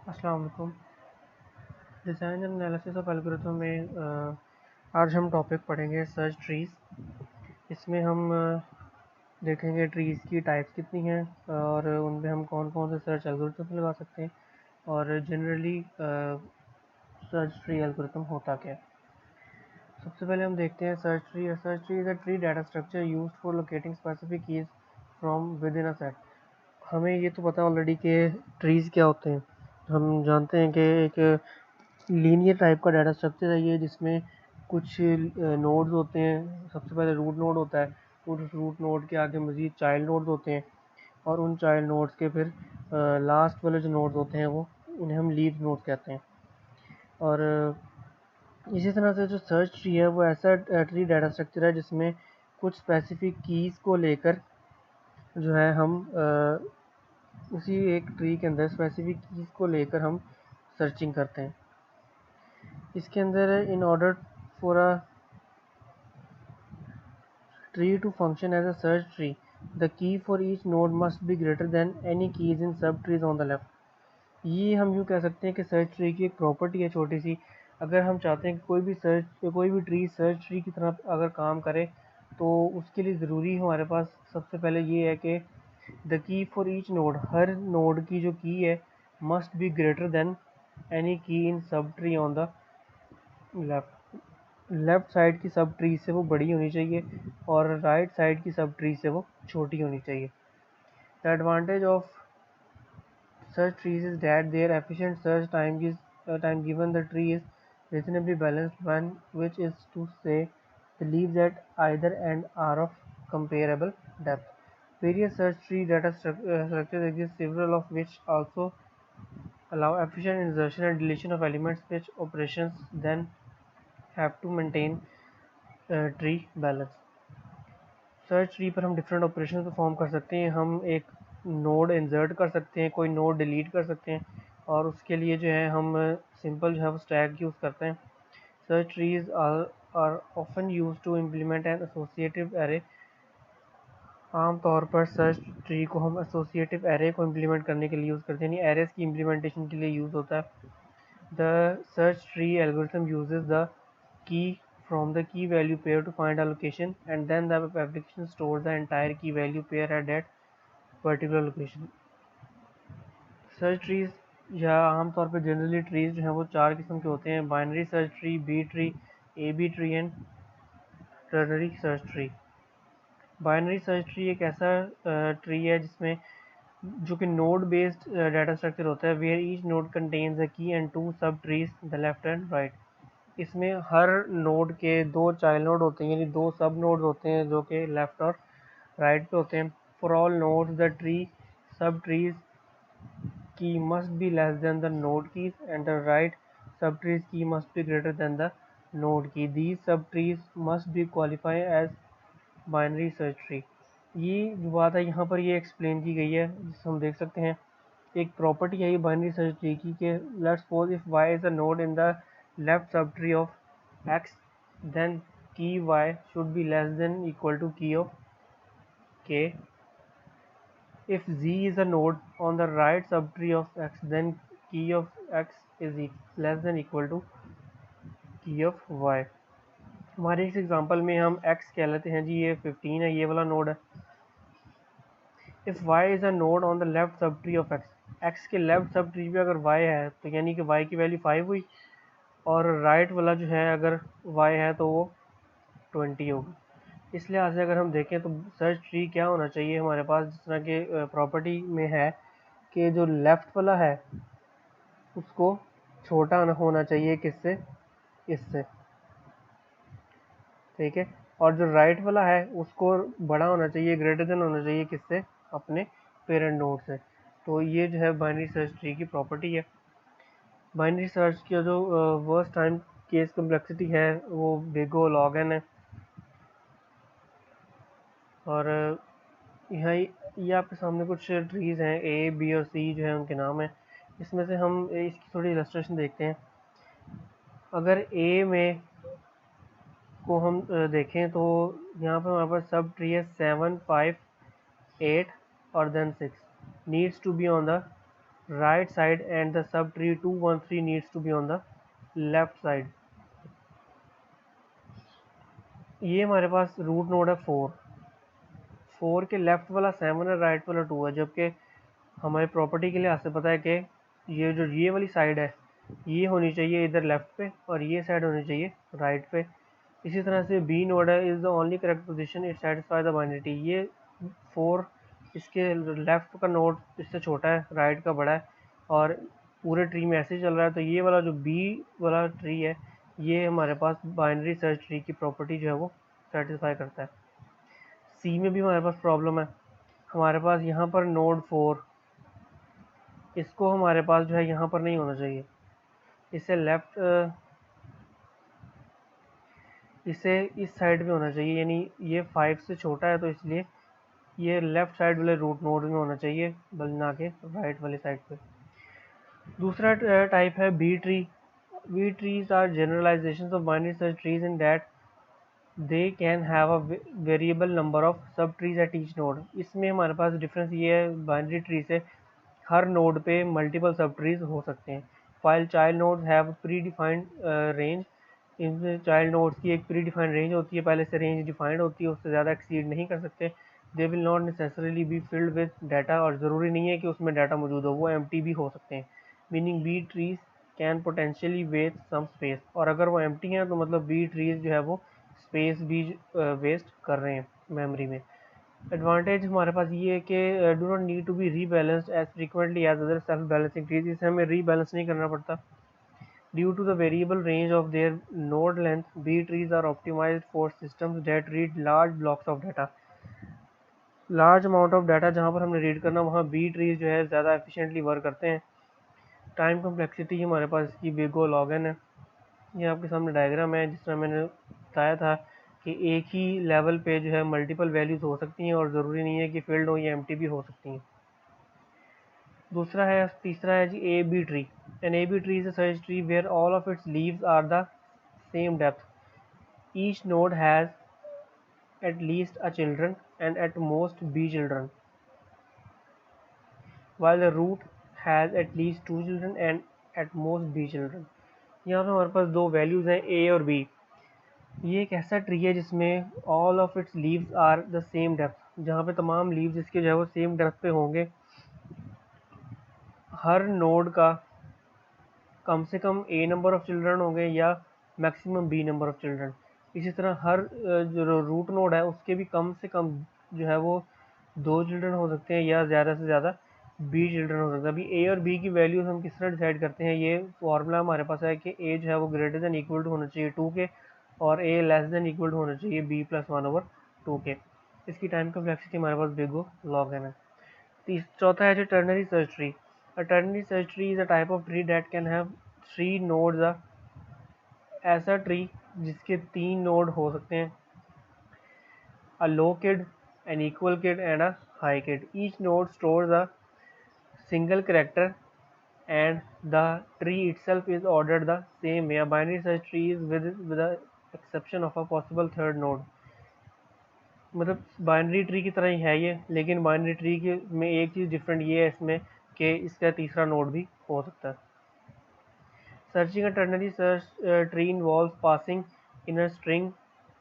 अस्सलाम वालेकुम। Design and analysis of algorithm में आज हम टॉपिक पढ़ेंगे सर्च ट्रीज़। इसमें हम देखेंगे ट्रीज़ की टाइप्स कितनी हैं और उनमें हम कौन कौन से सर्च एल्गोरिथम लगा सकते हैं और जनरली सर्च ट्री एल्गोरिथम होता क्या है। सबसे पहले हम देखते हैं search tree. Search tree is a tree data structure used for locating specific keys from with in a set. हमें ये तो पता ऑलरेडी कि ट्रीज़ क्या होते हैं। हम जानते हैं कि एक लीनियर टाइप का डाटा स्ट्रक्चर है ये, जिसमें कुछ नोड्स होते हैं। सबसे पहले रूट नोड होता है, उस रूट नोड के आगे मज़ीद चाइल्ड नोड्स होते हैं और उन चाइल्ड नोड्स के फिर लास्ट वाले जो नोड्स होते हैं वो उन्हें हम लीफ नोड्स कहते हैं। और इसी तरह से जो सर्च ट्री है वो ऐसा ट्री डाटा स्ट्रक्चर है जिसमें कुछ स्पेसिफिक कीज़ को लेकर जो है हम उसी एक ट्री के अंदर स्पेसिफिक कीज़ को लेकर हम सर्चिंग करते हैं। इसके अंदर in order for a tree to function as a search tree, the key for each node must be greater than any keys in subtrees on the left. ये हम यूँ कह सकते हैं कि सर्च ट्री की एक प्रॉपर्टी है छोटी सी। अगर हम चाहते हैं कि कोई भी ट्री सर्च ट्री की तरह अगर काम करे तो उसके लिए ज़रूरी हमारे पास सबसे पहले ये है कि the key for each node, हर नोड की जो की है must be greater than any key in sub tree on the left side की सब ट्री से वो बड़ी होनी चाहिए और राइट साइड की सब ट्री से वो छोटी होनी चाहिए। The advantage of search trees is that their efficient search time given the tree is reasonably balanced, one which is to say the leaves at either end are of comparable depth. Various search tree data structures exist, several of which also allow efficient insertion and deletion of elements, which operations then have to maintain tree balance. Search tree पर हम different operation perform कर सकते हैं। हम एक node insert कर सकते हैं, कोई नोड डिलीट कर सकते हैं और उसके लिए जो है हम सिंपल जो है वो स्टैक यूज़ करते हैं। Search trees are often used to implement an associative array. आम तौर पर सर्च ट्री को हम एसोसिएटिव एरे को इम्प्लीमेंट करने के लिए यूज़ करते हैं, यानी एरेस की इम्प्लीमेंटेशन के लिए यूज़ होता है। The search tree algorithm uses the key from the key value pair to find a location, and then the application stores the entire key value pair at that particular location. Search trees या आमतौर पर generally trees जो हैं वो चार किस्म के होते हैं: binary search tree, B tree, a B tree and ternary search tree. Binary search tree एक ऐसा ट्री है जिसमें जो कि नोड बेस्ड डाटा स्ट्रक्चर होता है, where each node contains a key and two subtrees, the left and right. इसमें हर नोड के दो चाइल्ड नोड होते हैं, यानी दो सब नोड होते हैं जो कि लेफ़्ट और राइट पे होते हैं। For all nodes the tree subtrees key must be less than the node keys and the right subtrees key must be greater than the node key. These subtrees must be qualify as binary search tree. ये जो बात है यहाँ पर ये explain की गई है, जिसे हम देख सकते हैं। एक प्रॉपर्टी है ये बाइनरी सर्च ट्री की कि let's suppose if y is a node in the left subtree of x, then key y should be less than equal to key of k. If z is a node on the right subtree of x, then key of x is less than equal to key of y. हमारे इस example में हम x कह लेते हैं जी, ये 15 है, ये वाला नोड है। If y is a node on the left subtree of x, x के लेफ्ट सबट्री पे अगर y है तो यानी कि y की वैल्यू 5 हुई, और राइट वाला जो है अगर y है तो वो 20 होगी। इस लिहाज से अगर हम देखें तो सर्च ट्री क्या होना चाहिए हमारे पास, जिस तरह के प्रॉपर्टी में है कि जो लेफ़्ट वाला है उसको छोटा होना चाहिए किससे, इससे, ठीक है, और जो राइट वाला है उसको बड़ा होना चाहिए, ग्रेटर देन होना चाहिए किससे, अपने पेरेंट नोड से। तो ये जो है बाइनरी सर्च ट्री की प्रॉपर्टी है। बाइनरी सर्च की जो वर्स्ट टाइम केस कम्प्लेक्सिटी है वो बिग O log n है। और यहाँ ये आपके सामने कुछ ट्रीज़ हैं, ए बी और सी जो है उनके नाम हैं। इसमें से हम इसकी थोड़ी इलस्ट्रेशन देखते हैं। अगर ए में को हम देखें तो यहाँ पर हमारे पास सब ट्री है 7, 5, 8 और then 6 needs to be on the right side and the subtree 213 needs to be on the left side. ये हमारे पास रूट नोड है 4 के लेफ्ट वाला 7 है, राइट वाला 2 है, जबकि हमारी प्रॉपर्टी के लिहाज से पता है कि ये वाली साइड है ये होनी चाहिए इधर लेफ्ट पे और ये साइड होनी चाहिए राइट पे। इसी तरह से बी नोड है is the only correct position it satisfy the binary. ये 4 इसके लेफ्ट का नोड इससे छोटा है, राइट का बड़ा है, और पूरे ट्री में ऐसे चल रहा है, तो ये वाला जो बी वाला ट्री है ये हमारे पास बाइनरी सर्च ट्री की प्रॉपर्टी जो है वो सेटिस्फाई करता है। सी में भी हमारे पास प्रॉब्लम है। हमारे पास यहाँ पर नोड 4, इसको हमारे पास जो है यहाँ पर नहीं होना चाहिए, इसे लेफ्ट इसे इस साइड में होना चाहिए, यानी ये 5 से छोटा है तो इसलिए ये लेफ्ट साइड वाले रूट नोड में होना चाहिए बल्कि ना के राइट वाले साइड पे। दूसरा टाइप है B tree. B trees are generalisations of binary search trees in that they can have a variable number of subtrees at each node. इसमें हमारे पास डिफरेंस ये है बाइनरी ट्री से, हर नोड पे मल्टीपल सब ट्रीज हो सकते हैं। File child nodes have predefined range. इन चाइल्ड नोड्स की एक प्री डिफाइंड रेंज होती है, पहले से रेंज डिफाइंड होती है, उससे ज़्यादा एक्सीड नहीं कर सकते। They will not necessarily be filled with data, और ज़रूरी नहीं है कि उसमें डाटा मौजूद हो, वो एम्प्टी भी हो सकते हैं। Meaning B trees can potentially waste some space, और अगर वो एम्प्टी हैं तो मतलब बी ट्रीज जो है वो स्पेस भी वेस्ट कर रहे हैं मेमोरी में। एडवांटेज हमारे पास ये है कि do not need to be rebalanced as frequently as other self balancing trees. इसे हमें रीबैलेंस नहीं करना पड़ता। Due to the variable range of their node length, B trees are optimised for systems that read large blocks of data. Large amount of data जहाँ पर हमने read करना वहाँ बी ट्रीज जो है ज़्यादा एफिशिएंटली वर्क करते हैं। टाइम कम्प्लेक्सिटी हमारे पास इसकी बिग ओ लॉग एन है। ये आपके सामने डायग्राम है, जिस तरह मैंने बताया था कि एक ही लेवल पे जो है मल्टीपल वैल्यूज़ हो सकती हैं और ज़रूरी नहीं है कि फील्ड हो या एम्प्टी भी हो सकती हैं। तीसरा है जी A B tree. An A B tree is a search tree where all of its leaves are the same depth. Each node has at least a children and at most b children, while the root has at least 2 children and at most b children। यहाँ पे हमारे पास दो values हैं a और b। ये एक ऐसा tree है जिसमें all of its leaves are the same depth, जहाँ पे तमाम लीव्स इसके जो है वो सेम डेप्थ पे होंगे। हर नोड का कम से कम a नंबर ऑफ चिल्ड्रन होंगे या maximum b number of children. इसी तरह हर जो रूट नोड है उसके भी कम से कम जो है वो 2 चिल्ड्रन हो सकते हैं या ज़्यादा से ज़्यादा b चिल्ड्रन हो सकता है। अभी a और b की वैल्यूज हम किस तरह डिसाइड करते हैं, ये फार्मूला हमारे पास है कि a जो है वो ग्रेटर दैन इक्वल टू होना चाहिए 2 के और a less than equal to होना चाहिए b प्लस 1/2 के। इसकी टाइम कम्प्लेक्सिटी हमारे पास बिग ओ लॉग एन है। चौथा है जो ternary search tree. A ternary search tree is a type of tree that can have 3 nodes। ऐसा ट्री जिसके 3 नोड हो सकते हैं, a low kid, an equal kid and a high kid। Each node stores a single character and the tree itself is ordered the same way। A binary search tree is with the exception of a possible third node। मतलब binary tree की तरह ही है ये, लेकिन binary tree के में एक चीज़ different ये है इसमें कि इसका तीसरा नोड भी हो सकता है। Searching a ternary search tree involves passing in a string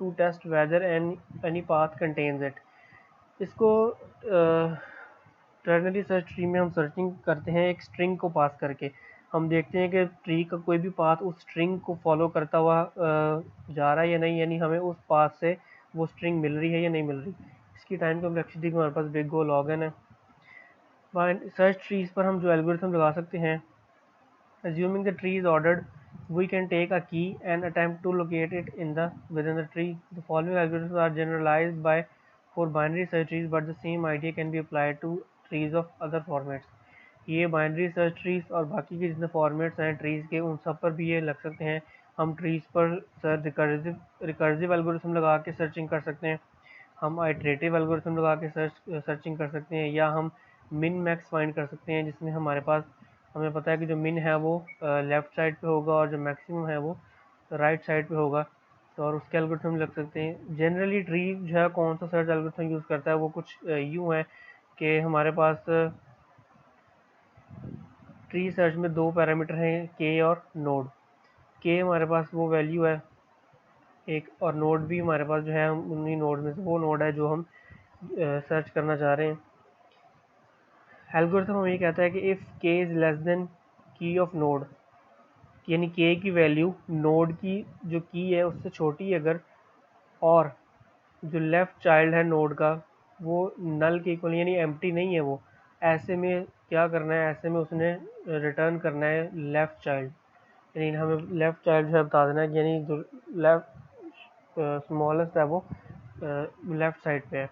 to test whether any path contains it. इसको टर्नरी सर्च ट्री में हम सर्चिंग करते हैं एक स्ट्रिंग को पास करके। हम देखते हैं कि ट्री का कोई भी पाथ उस स्ट्रिंग को फॉलो करता हुआ जा रहा है या नहीं, यानी हमें उस पाथ से वो स्ट्रिंग मिल रही है या नहीं मिल रही। इसकी टाइम कम्प्लेक्सिटी हमारे पास बिग ओ लॉग एन है। सर्च ट्रीज पर हम जो एल्गोरिथम लगा सकते हैं, assuming the tree is ordered, we can take a key and attempt to locate it within the tree। The following algorithms are generalized for binary search trees, but the same idea can be applied to trees of other formats। ये binary search trees और बाकी के जितने formats हैं trees के उन सब पर भी ये लग सकते हैं। हम ट्रीज पर रिकर्सिव एल्गोरिथम लगा के सर्चिंग कर सकते हैं, हम आइट्रेटिव एल्गोरिथम लगा के सर्चिंग कर सकते हैं, या हम मिन मैक्स फाइंड कर सकते हैं जिसमें हमारे पास हमें पता है कि जो मिन है वो लेफ़्ट साइड पे होगा और जो मैक्सिमम है वो राइट साइड पे होगा, तो और उसके एल्गोरिथम लग सकते हैं। जनरली ट्री जो है कौन सा सर्च एल्गोरिथम यूज़ करता है वो कुछ यूँ है कि हमारे पास ट्री सर्च में दो पैरामीटर हैं, के और नोड। के हमारे पास वो वैल्यू है एक, और नोड भी हमारे पास जो है उन्हीं नोड में से वो नोड है जो हम सर्च करना चाह रहे हैं। एल्गोरिथम हमें ये कहता है कि इफ़ के इज़ लेस देन की ऑफ नोड, यानी के की वैल्यू नोड की जो की है उससे छोटी है अगर, और जो लेफ़्ट चाइल्ड है नोड का वो नल के इक्वल यानी एम्प्टी नहीं है वो, ऐसे में क्या करना है, ऐसे में उसने रिटर्न करना है लेफ़्ट चाइल्ड, यानी हमें लेफ़्ट चाइल्ड जो है बता देना है, यानी जो लेफ़्ट स्मॉलेस्ट है वो लेफ़्ट साइड पे है।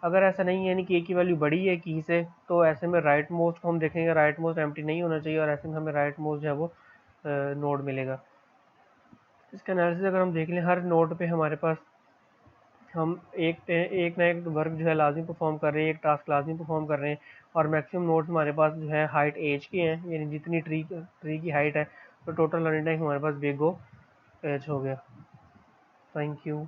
अगर ऐसा नहीं है, यानी के की वैल्यू बड़ी है की से, तो ऐसे में राइट मोस्ट को हम देखेंगे, राइट मोस्ट एम्प्टी नहीं होना चाहिए, और ऐसे में हमें राइट मोस्ट जो है वो नोड मिलेगा। इसका एनालिसिस अगर हम देख लें, हर नोड पे हमारे पास हम एक ना एक वर्क जो है लाजमी परफॉर्म कर रहे हैं, एक टास्क लाजमी परफॉर्म कर रहे हैं, और मैक्सिमम नोड्स हमारे पास जो है हाइट एज के हैं, यानी जितनी ट्री की हाइट है, तो टोटल रनिंग टाइम हमारे पास बिग ओ एज हो गया। Thank you.